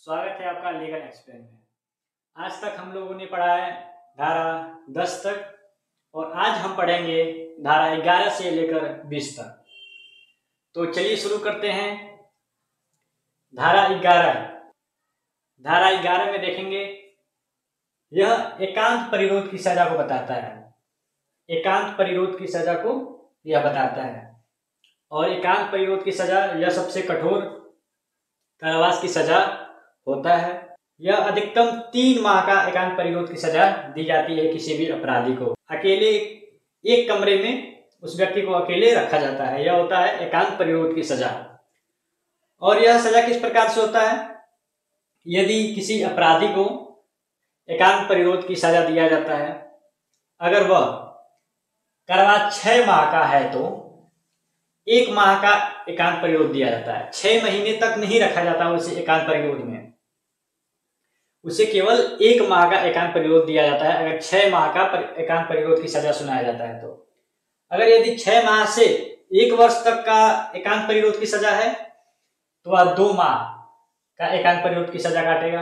स्वागत है आपका लीगल एक्सप्लेन में। आज तक हम लोगों ने पढ़ा है धारा 10 तक और आज हम पढ़ेंगे धारा 11 से लेकर 20 तक। तो चलिए शुरू करते हैं। धारा 11 में देखेंगे, यह एकांत परिरोध की सजा को बताता है। एकांत परिरोध की सजा को यह बताता है और एकांत परिरोध की सजा यह सबसे कठोर कारावास की सजा होता है। यह अधिकतम 3 माह का एकांत परिरोध की सजा दी जाती है किसी भी अपराधी को। अकेले एक कमरे में उस व्यक्ति को अकेले रखा जाता है, यह होता है एकांत परिरोध की सजा। और यह सजा किस प्रकार से होता है? यदि किसी अपराधी को एकांत परिरोध की सजा दिया जाता है, अगर वह कारावास 6 माह का है तो 1 माह का एकांत परिरोध दिया जाता है। 6 महीने तक नहीं रखा जाता उसे एकांत परिरोध में, उसे केवल 1 माह का एकांत परिरोध दिया जाता है अगर 6 माह का एकांत परिरोध की सजा सुनाया जाता है तो। अगर यदि 6 माह से 1 वर्ष तक का एकांत परिरोध की सजा है तो वह 2 माह का एकांत परिरोध की सजा काटेगा।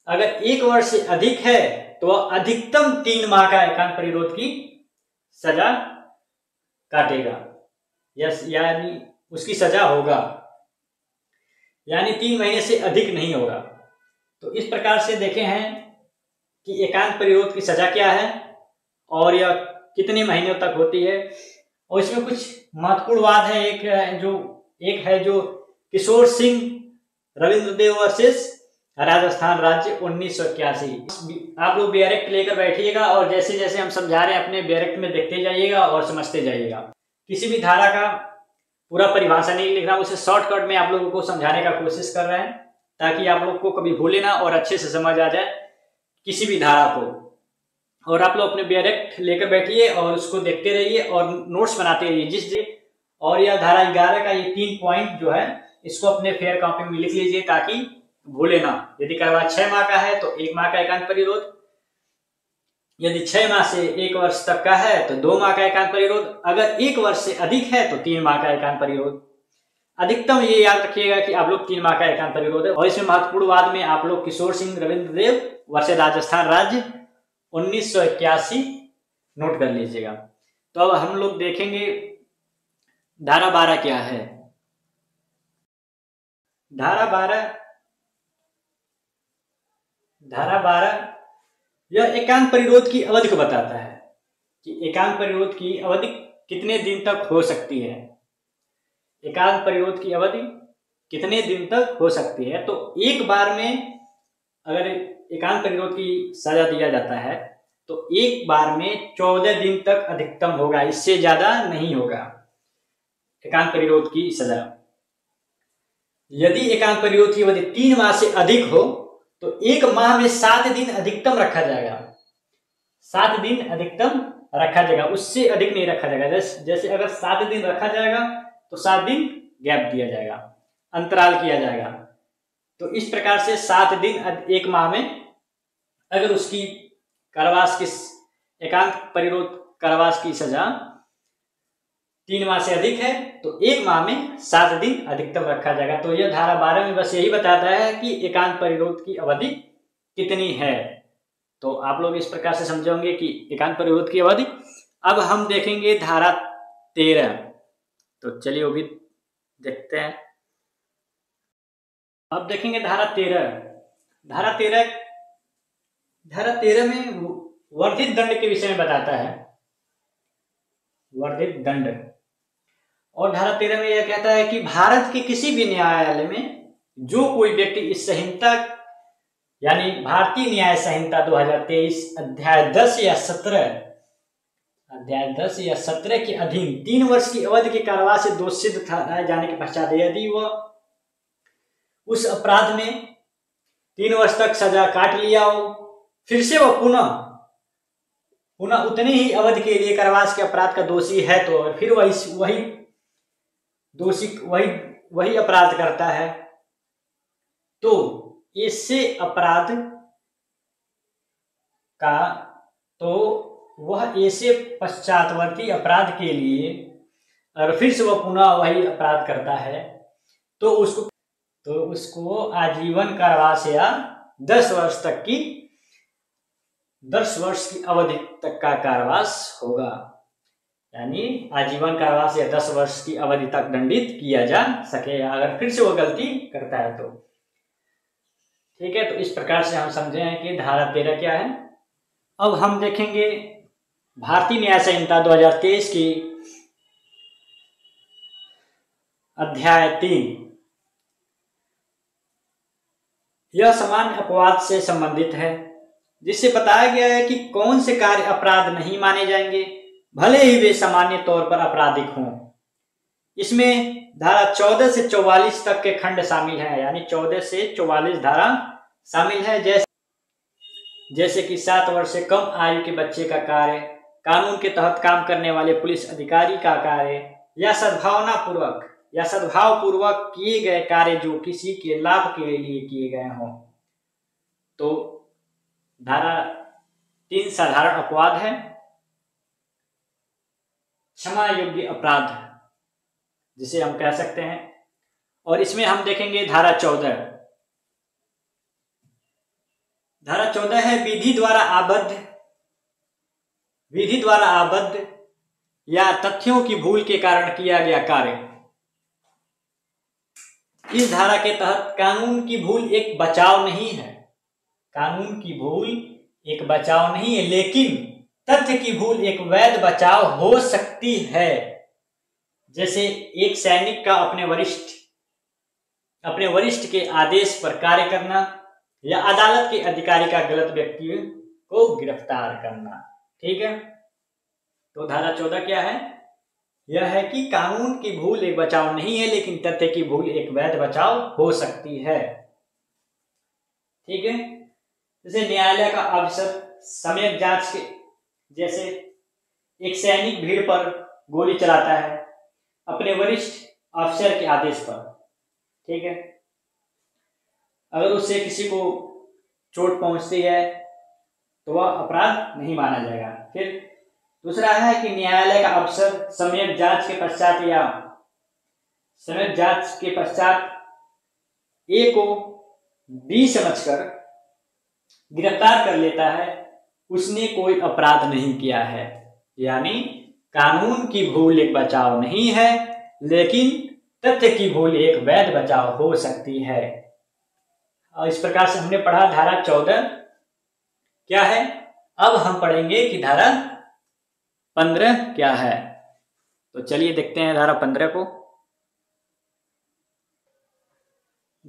अगर 1 वर्ष से अधिक है तो वह अधिकतम 3 माह का एकांत परिरोध की सजा काटेगा, यानी उसकी सजा होगा, यानी 3 महीने से अधिक नहीं होगा। तो इस प्रकार से देखे हैं कि एकांत परिरोध की सजा क्या है और यह कितने महीनों तक होती है। और इसमें कुछ महत्वपूर्ण वाद है। एक है जो किशोर सिंह रविंद्र देव वर्सेस राजस्थान राज्य 1981। आप लोग डायरेक्ट लेकर बैठिएगा और जैसे जैसे हम समझा रहे हैं अपने डायरेक्ट में देखते जाइएगा और समझते जाइएगा। किसी भी धारा का पूरा परिभाषा नहीं लिख रहा, उसे शॉर्टकट में आप लोगों को समझाने का कोशिश कर रहे हैं ताकि आप लोग को कभी भूले ना और अच्छे से समझ आ जाए किसी भी धारा को। और आप लोग अपने डायरेक्ट लेकर बैठिए और उसको देखते रहिए और नोट्स बनाते रहिए। और यह धारा 11 का ये 3 पॉइंट जो है इसको अपने फेयर कॉपी में लिख लीजिए ताकि भूले ना। यदि कारावास 6 माह का है तो 1 माह का एकांत परिरोध, यदि 6 माह से 1 वर्ष तक का है तो 2 माह का एकांत परिरोध, अगर 1 वर्ष से अधिक है तो 3 माह का एकांत परिरोध। अधिकतम ये याद रखिएगा कि आप लोग 3 माह का एकांत परिरोध है। और इसमें महत्वपूर्ण वाद में आप लोग किशोर सिंह रविंद्र देव वर्सेस राजस्थान राज्य 1981 नोट कर लीजिएगा। तो अब हम लोग देखेंगे धारा 12 क्या है। धारा 12 यह एकांत परिरोध की अवधि को बताता है कि एकांत परिरोध की अवधि कितने दिन तक हो सकती है। एकांत परिरोध की अवधि कितने दिन तक हो सकती है? तो एक बार में अगर एकांत परिरोध की सजा दिया जाता है तो एक बार में 14 दिन तक अधिकतम होगा, इससे ज्यादा नहीं होगा एकांत परिरोध की सजा। यदि एकांत परिरोध की अवधि 3 माह से अधिक हो तो 1 माह में 7 दिन अधिकतम रखा जाएगा। 7 दिन अधिकतम रखा जाएगा, उससे अधिक नहीं रखा जाएगा। जैसे अगर 7 दिन रखा जाएगा तो 7 दिन गैप दिया जाएगा, अंतराल किया जाएगा। तो इस प्रकार से 7 दिन 1 माह में अगर उसकी कारावास की एकांत परिरोध कारावास की सजा 3 माह से अधिक है तो 1 माह में 7 दिन अधिकतम रखा जाएगा। तो यह धारा 12 में बस यही बताता है कि एकांत परिरोध की अवधि कितनी है। तो आप लोग इस प्रकार से समझेंगे कि एकांत परिरोध की अवधि। अब हम देखेंगे धारा 13। तो चलिए वो भी देखते हैं। अब देखेंगे धारा 13। धारा 13 में वर्धित दंड के विषय में बताता है, वर्धित दंड। और धारा 13 में यह कहता है कि भारत के किसी भी न्यायालय में जो कोई व्यक्ति इस संहिता यानी भारतीय न्याय संहिता 2023 अध्याय 10 या 17 के अधीन 3 वर्ष की अवधि के कारावास से दोषी सिद्ध ठहराए जाने के पश्चात यदि वह उस अपराध में 3 वर्ष तक सजा काट लिया हो, फिर से वह पुनः उतनी ही अवधि के लिए कारावास के अपराध का दोषी है तो फिर वही अपराध करता है तो इससे अपराध का वह ऐसे पश्चातवर्ती अपराध के लिए अगर फिर से वह पुनः वही अपराध करता है तो उसको तो उसको आजीवन कारावास या 10 वर्ष की अवधि तक का कारावास होगा। यानी आजीवन कारावास या 10 वर्ष की अवधि तक दंडित किया जा सकेगा अगर फिर से वो गलती करता है तो। ठीक है, तो इस प्रकार से हम समझे हैं कि धारा 13 क्या है। अब हम देखेंगे भारतीय न्याय संहिता 2023 की अध्याय 3। यह सामान्य अपवाद से संबंधित है, जिससे बताया गया है कि कौन से कार्य अपराध नहीं माने जाएंगे, भले ही वे सामान्य तौर पर आपराधिक हों। इसमें धारा 14 से 44 तक के खंड शामिल हैं, यानी 14 से 44 धारा शामिल है। जैसे कि 7 वर्ष से कम आयु के बच्चे का कार्य, कानून के तहत काम करने वाले पुलिस अधिकारी का कार्य, या सद्भावपूर्वक किए गए कार्य जो किसी के लाभ के लिए किए गए हों। तो धारा 3 साधारण अपवाद है, क्षमा योग्य अपराध जिसे हम कह सकते हैं। और इसमें हम देखेंगे धारा 14। धारा 14 है विधि द्वारा आबद्ध या तथ्यों की भूल के कारण किया गया कार्य। इस धारा के तहत कानून की भूल एक बचाव नहीं है, लेकिन तथ्य की भूल एक वैध बचाव हो सकती है। जैसे एक सैनिक का अपने वरिष्ठ के आदेश पर कार्य करना, या अदालत के अधिकारी का गलत व्यक्ति को गिरफ्तार करना। ठीक है, तो धारा 14 क्या है? यह है कि कानून की भूल एक बचाव नहीं है, लेकिन तथ्य की भूल एक वैध बचाव हो सकती है। ठीक है, जैसे न्यायालय का अवसर सम्यक जांच के, जैसे एक सैनिक भीड़ पर गोली चलाता है अपने वरिष्ठ अफसर के आदेश पर। ठीक है, अगर उससे किसी को चोट पहुंचती है तो वह अपराध नहीं माना जाएगा। फिर दूसरा है कि न्यायालय का अफसर सम्यक जांच के पश्चात ए को बी समझकर गिरफ्तार कर लेता है, उसने कोई अपराध नहीं किया है। यानी कानून की भूल एक बचाव नहीं है, लेकिन तथ्य की भूल एक वैध बचाव हो सकती है। और इस प्रकार से हमने पढ़ा धारा 14 क्या है। अब हम पढ़ेंगे कि धारा 15 क्या है। तो चलिए देखते हैं धारा 15 को।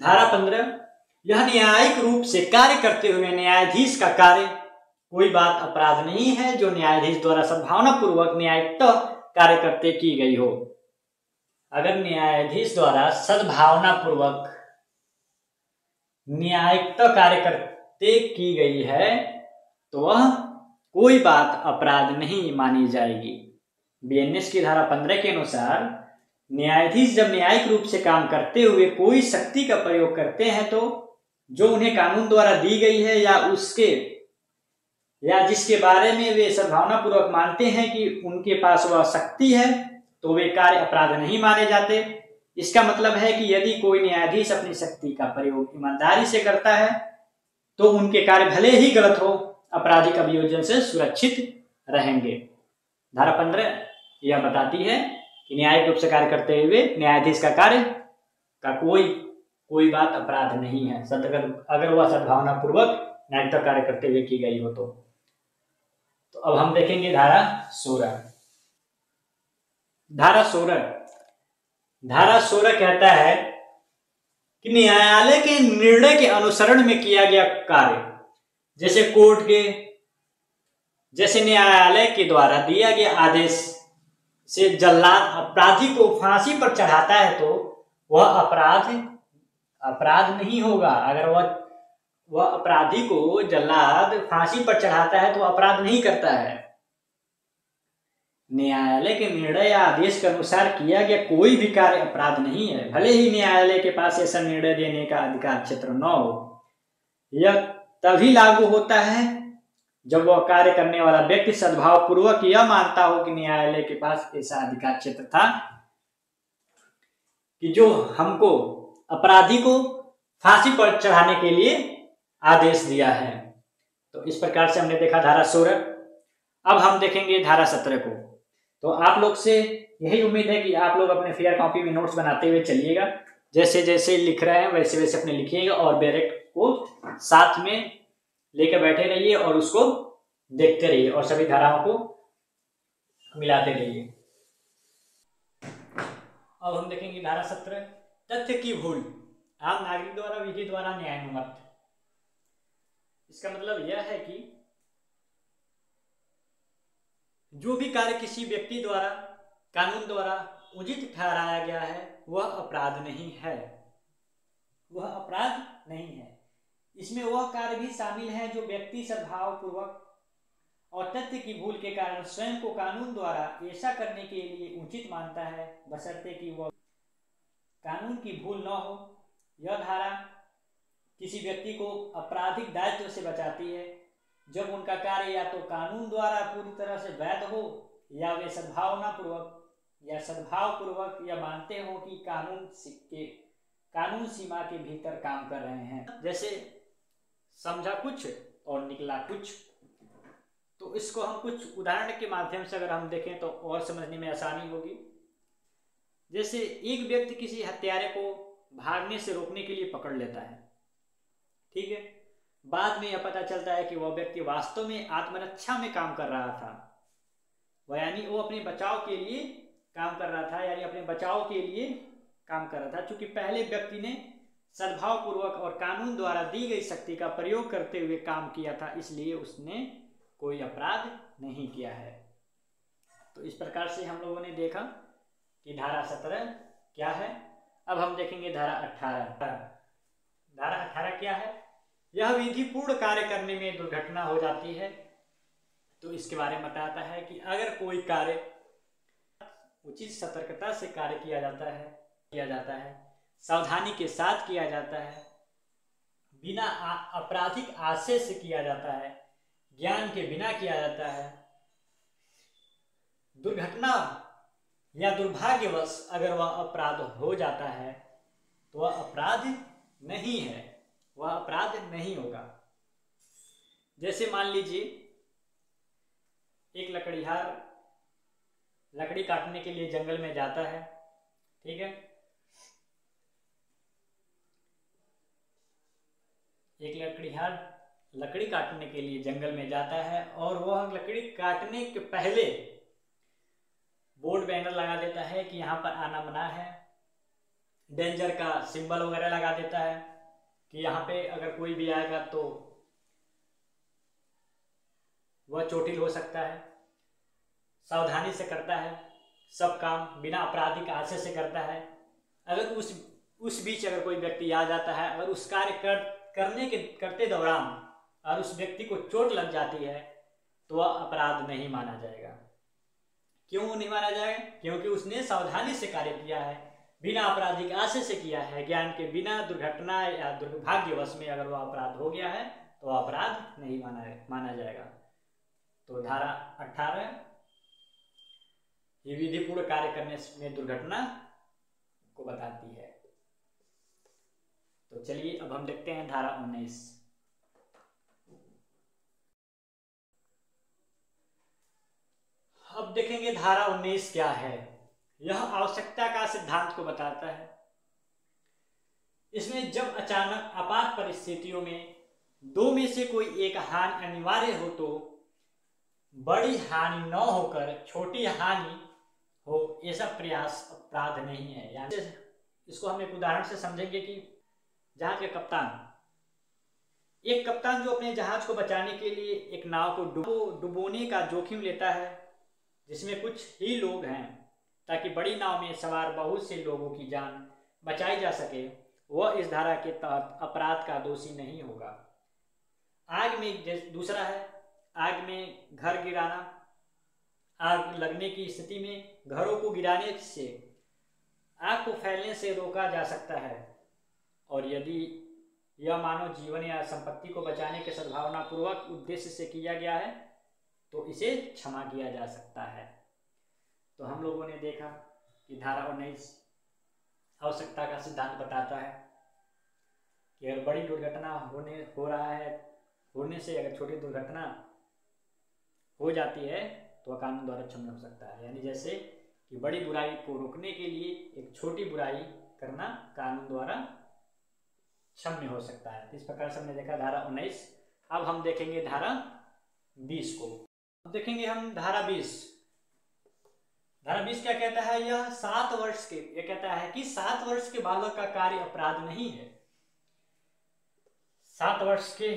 धारा 15, यह न्यायिक रूप से कार्य करते हुए न्यायाधीश का कार्य कोई बात अपराध नहीं है जो न्यायाधीश द्वारा सद्भावनापूर्वक न्यायिक कार्य करते की गई हो। अगर न्यायाधीश द्वारा सद्भावनापूर्वक न्यायिक कार्य करते की गई है तो वह कोई बात अपराध नहीं मानी जाएगी। बीएनएस की धारा 15 के अनुसार न्यायाधीश जब न्यायिक रूप से काम करते हुए कोई शक्ति का प्रयोग करते हैं तो जो उन्हें कानून द्वारा दी गई है या जिसके बारे में वे सद्भावनापूर्वक मानते हैं कि उनके पास वह शक्ति है, तो वे कार्य अपराध नहीं माने जाते। इसका मतलब है कि यदि कोई न्यायाधीश अपनी शक्ति का प्रयोग ईमानदारी से करता है तो उनके कार्य भले ही गलत हो, आपराधिक अभियोजन से सुरक्षित रहेंगे। धारा 15 यह बताती है कि न्यायिक रूप से कार्य करते हुए न्यायाधीश का कार्य का कोई बात अपराध नहीं है, अगर वह सद्भावनापूर्वक न्यायिक कार्य करते हुए की गई हो तो। अब हम देखेंगे धारा 16। धारा 16 कहता है कि न्यायालय के निर्णय के अनुसरण में किया गया कार्य, जैसे न्यायालय के द्वारा दिया गया आदेश से जल्लाद अपराधी को फांसी पर चढ़ाता है तो वह अपराध नहीं होगा। अगर वह अपराधी को जल्लाद फांसी पर चढ़ाता है तो अपराध नहीं करता है। न्यायालय के निर्णय या आदेश के अनुसार किया गया कोई भी कार्य अपराध नहीं है, भले ही न्यायालय के पास ऐसा निर्णय देने का अधिकार क्षेत्र न हो। यह तभी लागू होता है जब वह कार्य करने वाला व्यक्ति सद्भावपूर्वक यह मानता हो कि न्यायालय के पास ऐसा अधिकार क्षेत्र था कि जो हमको अपराधी को फांसी पर चढ़ाने के लिए आदेश दिया है। तो इस प्रकार से हमने देखा धारा 16। अब हम देखेंगे धारा 17 को। तो आप लोग से यही उम्मीद है कि आप लोग अपने फेयर कॉपी में नोट्स बनाते हुए चलिएगा, जैसे जैसे लिख रहे हैं वैसे वैसे अपने लिखिएगा और बैरेक्ट को साथ में लेकर बैठे रहिए और उसको देखते रहिए और सभी धाराओं को मिलाते रहिए। अब हम देखेंगे धारा 17, तथ्य की भूल आम नागरिक द्वारा विधि द्वारा न्यायानुमत। इसका मतलब यह है कि जो भी कार्य किसी व्यक्ति द्वारा कानून द्वारा उचित ठहराया गया है वह अपराध नहीं है, वह अपराध नहीं है। इसमें वह कार्य भी शामिल है जो व्यक्ति सद्भाव पूर्वक और तथ्य की भूल के कारण स्वयं को कानून द्वारा ऐसा करने के लिए उचित मानता है, बशर्ते कि वह कानून की भूल न हो। यह धारा किसी व्यक्ति को आपराधिक दायित्व से बचाती है जब उनका कार्य या तो कानून द्वारा पूरी तरह से वैध हो या वे सद्भाव पूर्वक या मानते हो कि कानून सीमा के भीतर काम कर रहे हैं। जैसे समझा कुछ और निकला कुछ। तो इसको हम कुछ उदाहरण के माध्यम से अगर हम देखें तो और समझने में आसानी होगी। जैसे एक व्यक्ति किसी हत्यारे को भागने से रोकने के लिए पकड़ लेता है, ठीक है। बाद में यह पता चलता है कि वह व्यक्ति वास्तव में आत्मरक्षा में काम कर रहा था, यानी वो अपने बचाव के लिए काम कर रहा था, यानी अपने बचाव के लिए काम कर रहा था। चूंकि पहले व्यक्ति ने सद्भाव पूर्वक और कानून द्वारा दी गई शक्ति का प्रयोग करते हुए काम किया था, इसलिए उसने कोई अपराध नहीं किया है। तो इस प्रकार से हम लोगों ने देखा कि धारा 17 क्या है। अब हम देखेंगे धारा 18। धारा 18 क्या है? यह विधि पूर्ण कार्य करने में दुर्घटना हो जाती है। तो इसके बारे में बताता है कि अगर कोई कार्य उचित सतर्कता से कार्य किया जाता है, सावधानी के साथ किया जाता है, बिना आपराधिक आशय से किया जाता है, ज्ञान के बिना किया जाता है, दुर्घटना या दुर्भाग्यवश अगर वह अपराध हो जाता है तो वह अपराध नहीं है, वह अपराध नहीं होगा। जैसे मान लीजिए एक लकड़ीहार लकड़ी काटने के लिए जंगल में जाता है, ठीक है। एक लकड़ीहार लकड़ी काटने के लिए जंगल में जाता है और वह लकड़ी काटने के पहले बोर्ड बैनर लगा देता है कि यहाँ पर आना मना है, डेंजर का सिंबल वगैरह लगा देता है कि यहाँ पे अगर कोई भी आएगा तो वह चोटिल हो सकता है। सावधानी से करता है, सब काम बिना आपराधिक आशय से करता है। अगर उस बीच अगर कोई व्यक्ति आ जाता है, अगर उस कार्य करते दौरान और उस व्यक्ति को चोट लग जाती है तो वह अपराध नहीं माना जाएगा। क्यों नहीं माना जाएगा? क्योंकि उसने सावधानी से कार्य किया है, बिना आपराधिक आशय से किया है, ज्ञान के बिना। दुर्घटना या दुर्भाग्यवश में अगर वह अपराध हो गया है तो वह अपराध नहीं माना जाएगा। तो धारा 18 ये विधिपूर्ण कार्य करने में दुर्घटना को बताती है। तो चलिए अब हम देखते हैं धारा 19। अब देखेंगे धारा 19 क्या है। यह आवश्यकता का सिद्धांत को बताता है। इसमें जब अचानक आपात परिस्थितियों में दो में से कोई एक हानि अनिवार्य हो तो बड़ी हानि न होकर छोटी हानि हो, ऐसा प्रयास अपराध नहीं है। यानी इसको हम एक उदाहरण से समझेंगे कि जहाज के कप्तान जो अपने जहाज को बचाने के लिए एक नाव को डुबोने का जोखिम लेता है, जिसमें कुछ ही लोग हैं, ताकि बड़ी नाव में सवार बहुत से लोगों की जान बचाई जा सके, वह इस धारा के तहत अपराध का दोषी नहीं होगा। आग में दूसरा है आग में घर गिराना। आग लगने की स्थिति में घरों को गिराने से आग को फैलने से रोका जा सकता है, और यदि यह मानव जीवन या संपत्ति को बचाने के सद्भावनापूर्वक उद्देश्य से किया गया है तो इसे क्षमा किया जा सकता है। तो हम लोगों ने देखा कि धारा 19 आवश्यकता का सिद्धांत बताता है कि अगर बड़ी दुर्घटना होने से अगर छोटी दुर्घटना हो जाती है तो वह कानून द्वारा क्षम्य हो सकता है। यानी जैसे कि बड़ी बुराई को रोकने के लिए एक छोटी बुराई करना कानून द्वारा क्षम्य हो सकता है। इस प्रकार से हमने देखा धारा 19। अब हम देखेंगे धारा 20 को। अब देखेंगे हम धारा 20। धारा 20 क्या कहता है? यह 7 वर्ष के, यह कहता है कि 7 वर्ष के बालक का कार्य अपराध नहीं है। 7 वर्ष के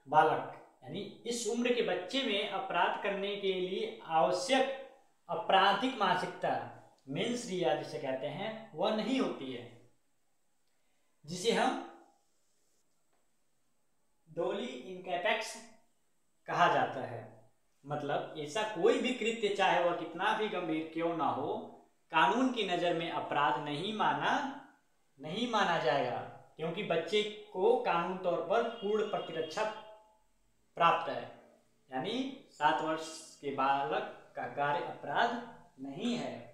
बालक यानी इस उम्र के बच्चे में अपराध करने के लिए आवश्यक आपराधिक मानसिकता, मेंस रिया जिसे कहते हैं, वह नहीं होती है, जिसे हम डोली इनकैपेक्स कहा जाता है। मतलब ऐसा कोई भी कृत्य, चाहे वह कितना भी गंभीर क्यों ना हो, कानून की नजर में अपराध नहीं माना जाएगा, क्योंकि बच्चे को कानून तौर पर पूर्ण प्रतिरक्षा प्राप्त है। यानी 7 वर्ष के बालक का कार्य अपराध नहीं है।